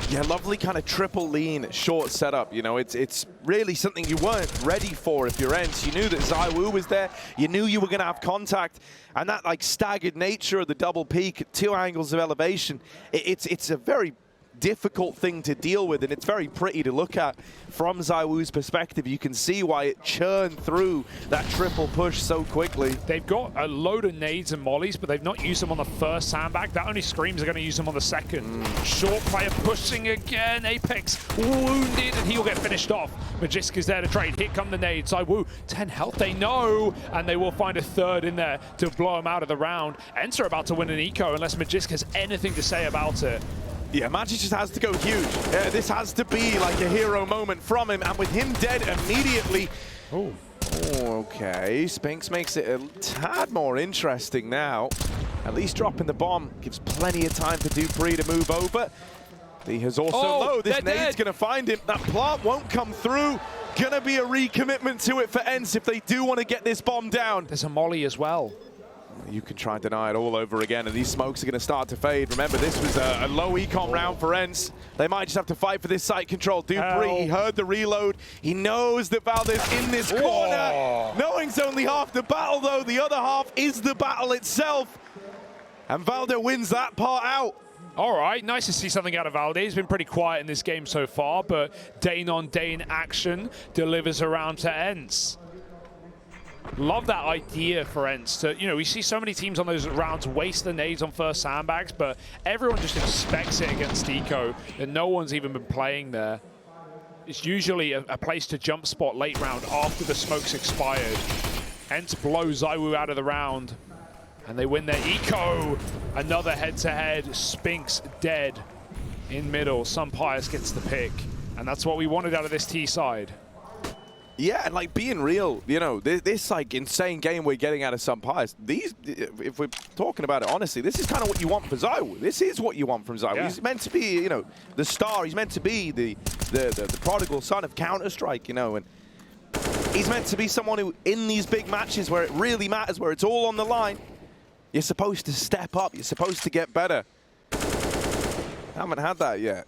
Yeah, lovely kind of triple lean short setup. You know, it's really something you weren't ready for if you're ENCE. You knew that ZywOo was there. You knew you were going to have contact. And that like staggered nature of the double peak at 2 angles of elevation, it's a very difficult thing to deal with, and it's very pretty to look at from ZywOo's perspective. You can see why it churned through that triple push so quickly. They've got a load of nades and mollies, but they've not used them on the first sandbag. That only screams they're going to use them on the second. Short player pushing again. Apex wounded, and he'll get finished off. Magiska's there to trade. Here come the nades. ZywOo, 10 health, they know, and they will find a third in there to blow him out of the round. ENCE are about to win an eco unless Magiska has anything to say about it. Yeah, Magic just has to go huge. This has to be like a hero moment from him, and with him dead immediately, Okay, Spinks makes it a tad more interesting now. At least dropping the bomb gives plenty of time for dupreeh to move over. He has also low. This nade's going to find him. That plant won't come through. Gonna be a recommitment to it for ENCE if they do want to get this bomb down. There's a molly as well. You can try and deny it all over again, and these smokes are going to start to fade. Remember, this was a low econ round for ENCE. They might just have to fight for this site control. dupreeh, he heard the reload. He knows that Valdez in this corner. Knowing's only half the battle, though. The other half is the battle itself. And Valdez wins that part out. All right, nice to see something out of Valdez. He's been pretty quiet in this game so far, but day in action delivers around to ENCE. Love that idea for ENCE. We see so many teams on those rounds waste the nades on first sandbags, but everyone just expects it against Eco, and no one's even been playing there. It's usually a place to jump spot late round after the smoke's expired. ENCE blows ZywOo out of the round, and they win their eco. Another head-to-head. Spinks dead in middle. Sunpius gets the pick, and that's what we wanted out of this T side. Yeah, and like being real, this like insane game we're getting out of Sunpius. These, if we're talking about it honestly, this is kind of what you want for ZywOo. This is what you want from ZywOo. Yeah. He's meant to be, the star. He's meant to be the prodigal son of Counter-Strike, and he's meant to be someone who, in these big matches where it really matters, where it's all on the line, you're supposed to step up. You're supposed to get better. Haven't had that yet.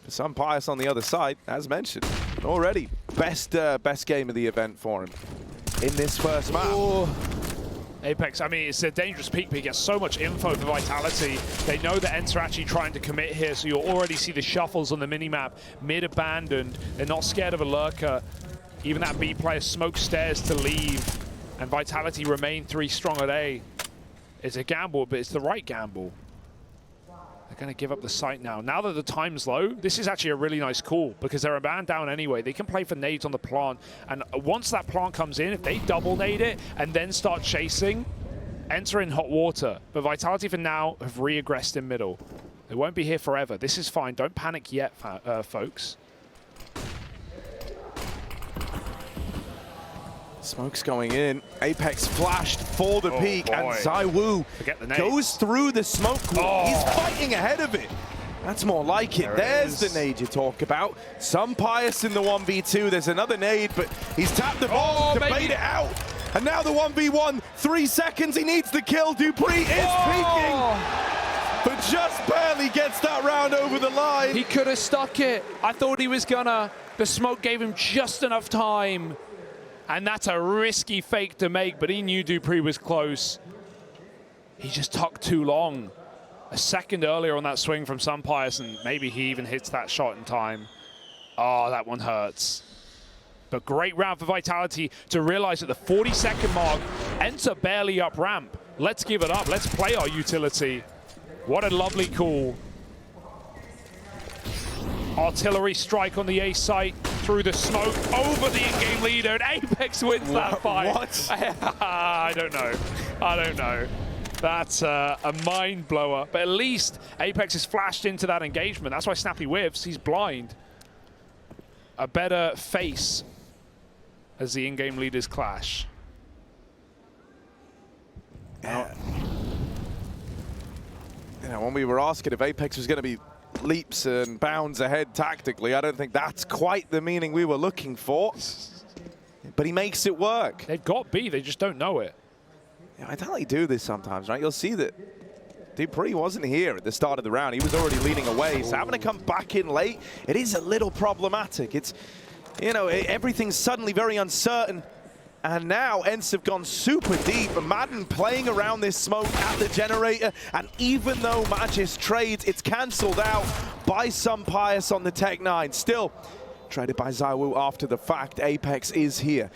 For Sunpius on the other side, as mentioned, already best game of the event for him in this first map. Ooh. Apex, I mean, it's a dangerous peak, but he gets so much info for Vitality. They know that ENCE are actually trying to commit here, so you'll already see the shuffles on the minimap. Mid abandoned. They're not scared of a lurker. Even that B player smoke stairs to leave, and Vitality remain 3 strong at A. It's a gamble, but it's the right gamble. They're going to give up the site now. Now that the time's low, this is actually a really nice call because they're a man down anyway. They can play for nades on the plant. And once that plant comes in, if they double nade it and then start chasing, enter in hot water. But Vitality for now have re-aggressed in middle. They won't be here forever. This is fine. Don't panic yet, folks. Smoke's going in. Apex flashed for the peak, and ZywOo goes through the smoke wall. He's fighting ahead of it. That's more like it. There's the nade you talk about. Sunpius in the 1v2. There's another nade, but he's tapped the bomb to bait it out. And now the 1v1. 3 seconds. He needs the kill. dupreeh is peeking, but just barely gets that round over the line. He could have stuck it. I thought he was gonna. The smoke gave him just enough time. And that's a risky fake to make, but he knew dupreeh was close. He just took too long. A second earlier on that swing from Sunpius, and maybe he even hits that shot in time. Oh, that one hurts. But great round for Vitality to realize at the 40-second mark, ENCE are barely up ramp. Let's give it up. Let's play our utility. What a lovely call. Artillery strike on the A site, through the smoke, over the in-game leader, and Apex wins that fight. What? I don't know. That's a mind blower. But at least Apex has flashed into that engagement. That's why Snappy whiffs. He's blind. A better face as the in-game leaders clash. When we were asking if Apex was going to be leaps and bounds ahead tactically, I don't think that's quite the meaning we were looking for. But he makes it work. They've got B, they just don't know it. Yeah, Vitality do this sometimes, right? You'll see that dupreeh wasn't here at the start of the round. He was already leading away, so having to come back in late, it is a little problematic. It's, everything's suddenly very uncertain. And now ENCE have gone super deep, and Madden playing around this smoke at the generator, and even though Magis trades, it's cancelled out by Sunpius on the Tech-9. Still, traded by ZywOo after the fact. Apex is here.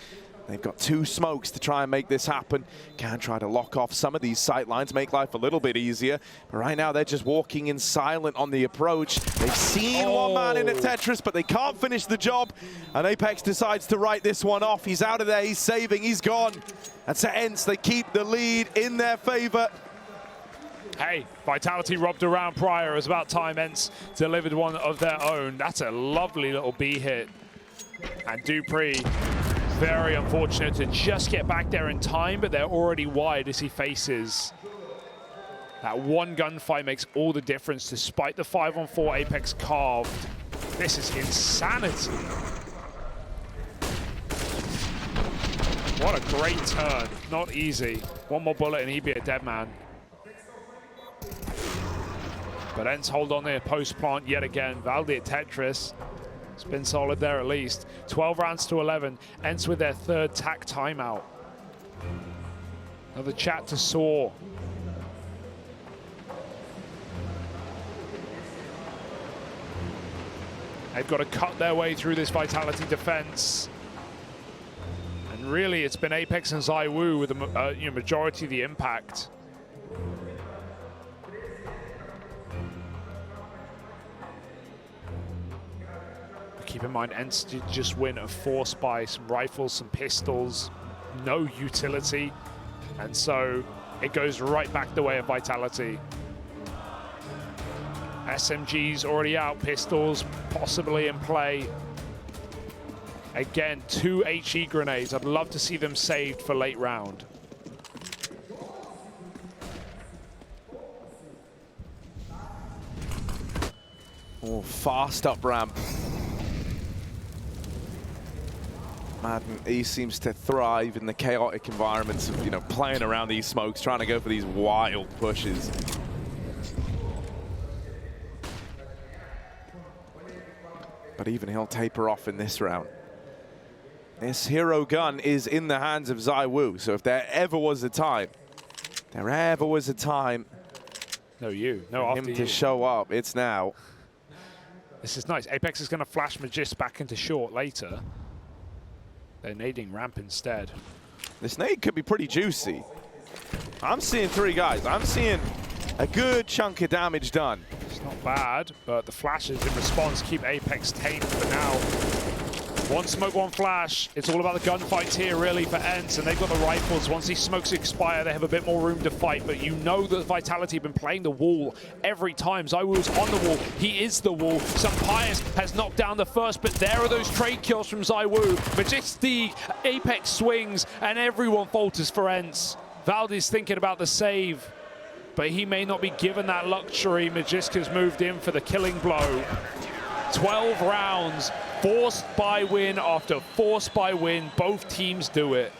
They've got 2 smokes to try and make this happen. Can try to lock off some of these sight lines, make life a little bit easier. But right now, they're just walking in silent on the approach. They've seen one man in a Tetris, but they can't finish the job. And Apex decides to write this one off. He's out of there, he's saving, he's gone. That's ENCE, they keep the lead in their favor. Hey, Vitality robbed a round prior. It was about time ENCE delivered one of their own. That's a lovely little B hit. And dupreeh Very unfortunate to just get back there in time, but they're already wide as he faces. That one gunfight makes all the difference despite the 5-on-4 Apex carved. This is insanity. What a great turn. Not easy. One more bullet and he'd be a dead man. But ENCE hold on there post plant yet again. Valdi at Tetris. It's been solid there at least. 12 rounds to 11. ENCE with their third TAC timeout. Another chat to Saw. They've got to cut their way through this Vitality defense. And really, it's been Apex and ZywOo with the majority of the impact. Keep in mind, ENCE did just win a force by some rifles, some pistols, no utility. And so it goes right back the way of Vitality. SMGs already out, pistols possibly in play. Again, 2 HE grenades. I'd love to see them saved for late round. Oh, fast up ramp. Madden, he seems to thrive in the chaotic environments of, playing around these smokes, trying to go for these wild pushes. But even he'll taper off in this round. This hero gun is in the hands of ZywOo, so if there ever was a time for him to show up, it's now. This is nice. Apex is going to flash Magist back into short later. They're nading ramp instead. This nade could be pretty juicy. I'm seeing 3 guys. I'm seeing a good chunk of damage done. It's not bad, but the flashes in response keep Apex tame for now. One smoke, one flash. It's all about the gunfights here, really, for ENCE, and they've got the rifles. Once these smokes expire, they have a bit more room to fight, but you know that Vitality have been playing the wall every time. ZywOo's on the wall. He is the wall. Pyjamas has knocked down the first, but there are those trade kills from ZywOo. Majestic, Apex swings, and everyone falters for ENCE. Valdi's thinking about the save, but he may not be given that luxury. Magiska's moved in for the killing blow. 12 rounds, forced by win after forced by win. Both teams do it.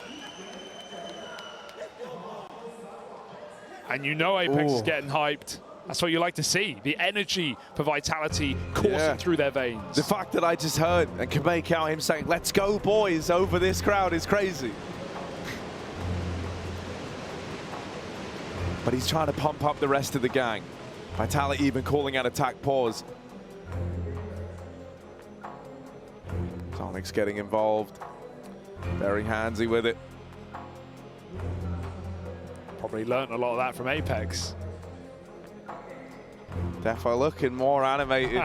And you know Apex is getting hyped. That's what you like to see. The energy for Vitality coursing through their veins. The fact that I just heard and can make out him saying, "Let's go, boys," over this crowd is crazy. But he's trying to pump up the rest of the gang. Vitality even calling out attack pause. Sonic's getting involved. Very handsy with it. Probably learnt a lot of that from Apex. Defo looking more animated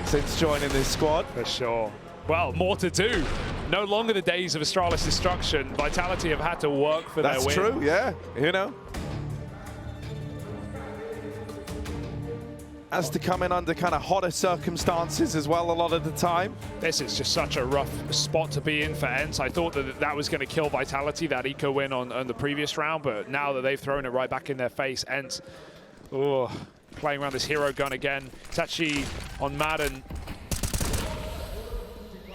since joining this squad. For sure. Well, more to do. No longer the days of Astralis destruction. Vitality have had to work for their win. That's true, yeah. Has to come in under kind of hotter circumstances as well a lot of the time. This is just such a rough spot to be in for ENCE. I thought that was going to kill Vitality, that eco win on the previous round, but now that they've thrown it right back in their face, ENCE, playing around this hero gun again. It's actually on Madden.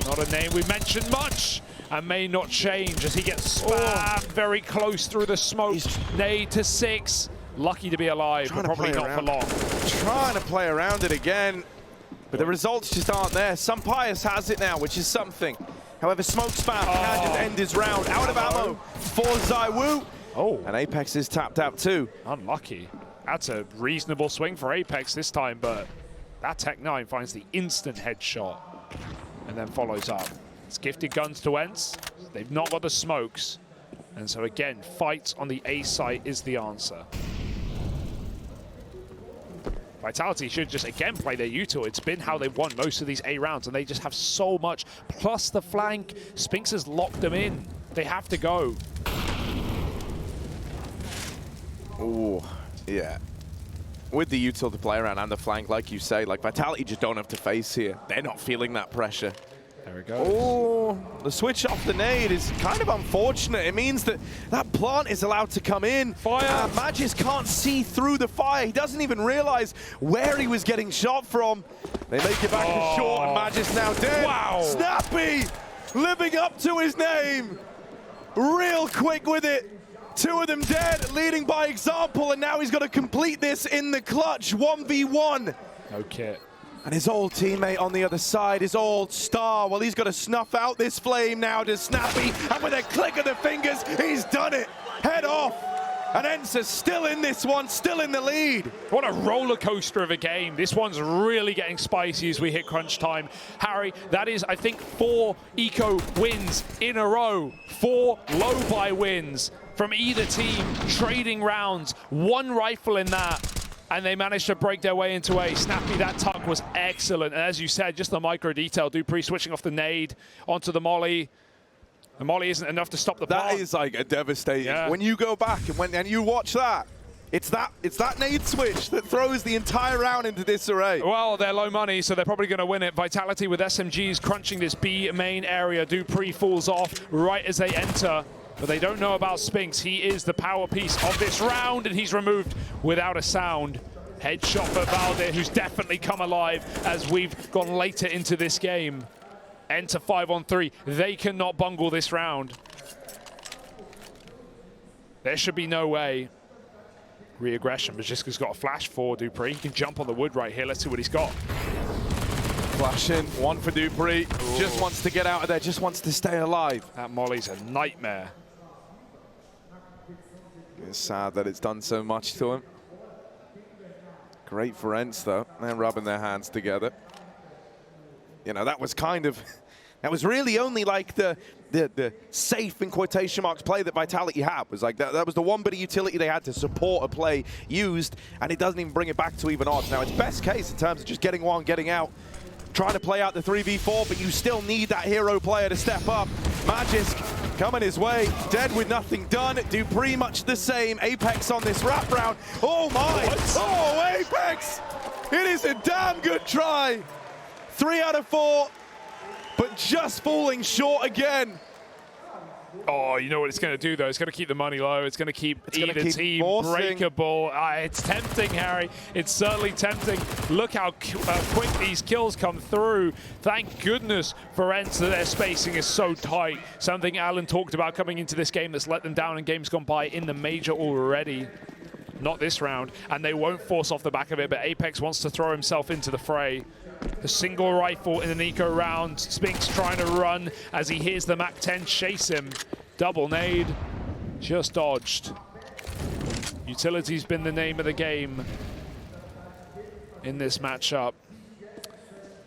Not a name we've mentioned much, and may not change as he gets spammed very close through the smoke. Nade to 6. Lucky to be alive, but probably not for long. Trying to play around it again, but the results just aren't there. Some Pyjamas has it now, which is something. However, smoke spam can just end his round. Out of ammo for ZywOo. And Apex is tapped out too. Unlucky. That's a reasonable swing for Apex this time, but that Tech-9 finds the instant headshot and then follows up. It's gifted guns to ENCE. They've not got the smokes. And so again, fight on the A site is the answer. Vitality should just, again, play their util. It's been how they've won most of these A rounds, and they just have so much. Plus the flank. Spinks has locked them in. They have to go. Ooh, yeah. With the util to play around and the flank, like you say, like Vitality just don't have to face here. They're not feeling that pressure. There we go. Oh, the switch off the nade is kind of unfortunate. It means that that plant is allowed to come in. Fire. Magis can't see through the fire. He doesn't even realize where he was getting shot from. They make it back to short, and Magis now dead. Wow. Snappy living up to his name. Real quick with it. Two of them dead, leading by example, and now he's got to complete this in the clutch. 1v1. No kit. And his old teammate on the other side, his old star, well, he's got to snuff out this flame now to Snappy, and with a click of the fingers, he's done it. Head off. And ENCE is still in this one, still in the lead. What a roller coaster of a game. This one's really getting spicy as we hit crunch time. Harry, that is, I think, 4 eco wins in a row. 4 low-buy wins from either team, trading rounds. 1 rifle in that. And they managed to break their way into A. Snappy, that tuck was excellent. And as you said, just the micro detail. Dupree switching off the nade onto the molly. The molly isn't enough to stop the plant. That is like a devastating. Yeah. When you go back and you watch that, it's that nade switch that throws the entire round into disarray. Well, they're low money, so they're probably going to win it. Vitality with SMGs crunching this B main area. Dupree falls off right as they enter. But they don't know about Spinks. He is the power piece of this round, and he's removed without a sound. Headshot for Valdir, who's definitely come alive as we've gone later into this game. Enter 5-on-3. They cannot bungle this round. There should be no way. Re-aggression. Bajiska's got a flash for Dupree. He can jump on the wood right here. Let's see what he's got. Flash in, one for Dupree. Ooh. Just wants to get out of there, just wants to stay alive. That molly's a nightmare. It's sad that it's done so much to him. Great for ENCE, though. They're rubbing their hands together. You know, that was kind of, that was really only like the safe, in quotation marks, play that Vitality had. Was like that was the one bit of utility they had to support a play used, and it doesn't even bring it back to even odds. Now, it's best case in terms of just getting one, getting out, trying to play out the 3v4, but you still need that hero player to step up. Magisk coming his way, dead with nothing done. Dupree much the same. Apex on this wrap round. Oh my! What? Oh, Apex! It is a damn good try. 3 out of 4, but just falling short again. Oh, you know what it's going to do, though? It's going to keep the money low. It's going to keep either team forcing. breakable. It's tempting, Harry. It's certainly tempting. Look how quick these kills come through. Thank goodness for ENCE that their spacing is so tight. Something Alan talked about coming into this game that's let them down in games gone by in the major already. Not this round, and they won't force off the back of it, but Apex wants to throw himself into the fray. A single rifle in an eco round. Spinks trying to run as he hears the MAC-10 chase him. Double nade, just dodged. Utility's been the name of the game in this matchup.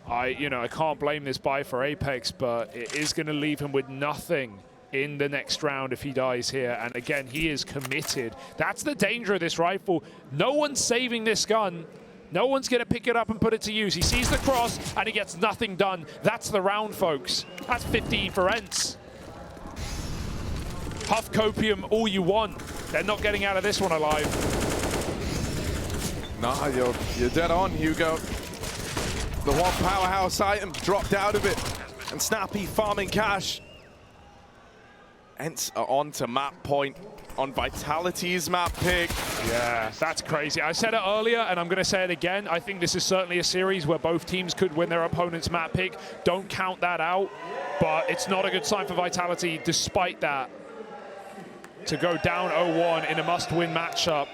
I can't blame this buy for Apex, but it is going to leave him with nothing in the next round if he dies here. And again, he is committed. That's the danger of this rifle. No one's saving this gun. No one's going to pick it up and put it to use. He sees the cross and he gets nothing done. That's the round, folks. That's 15 for ENCE. Huff copium all you want. They're not getting out of this one alive. Nah, you're dead on, Hugo. The one powerhouse item dropped out of it. And Snappy farming cash. ENCE are on to map point on Vitality's map pick. Yeah, that's crazy. I said it earlier, and I'm going to say it again. I think this is certainly a series where both teams could win their opponent's map pick. Don't count that out, but it's not a good sign for Vitality, despite that, to go down 0-1 in a must-win matchup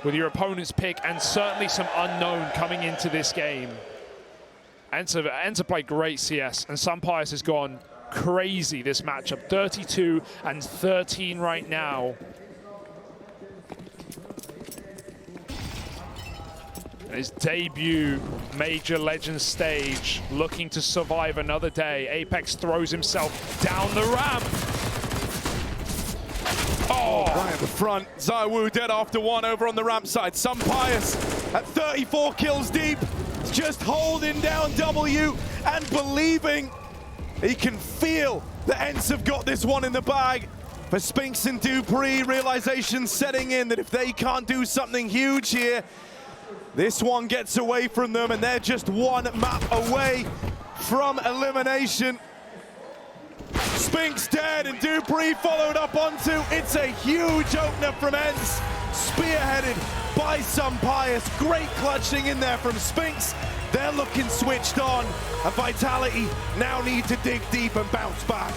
with your opponent's pick and certainly some unknown coming into this game. ENCE played great CS, and Sunpius has gone crazy this matchup. 32 and 13 right now. His debut Major Legends stage, looking to survive another day. Apex throws himself down the ramp. Oh, right at the front. ZywOo dead after one over on the ramp side. Sunpius at 34 kills deep, just holding down W and believing. He can feel that ENCE have got this one in the bag. For Spinks and Dupree, realization setting in that if they can't do something huge here, this one gets away from them, and they're just one map away from elimination. Spinks dead and Dupree followed up onto. It's a huge opener from ENCE, spearheaded by some Pius. Great clutching in there from Spinks. They're looking switched on, and Vitality now need to dig deep and bounce back.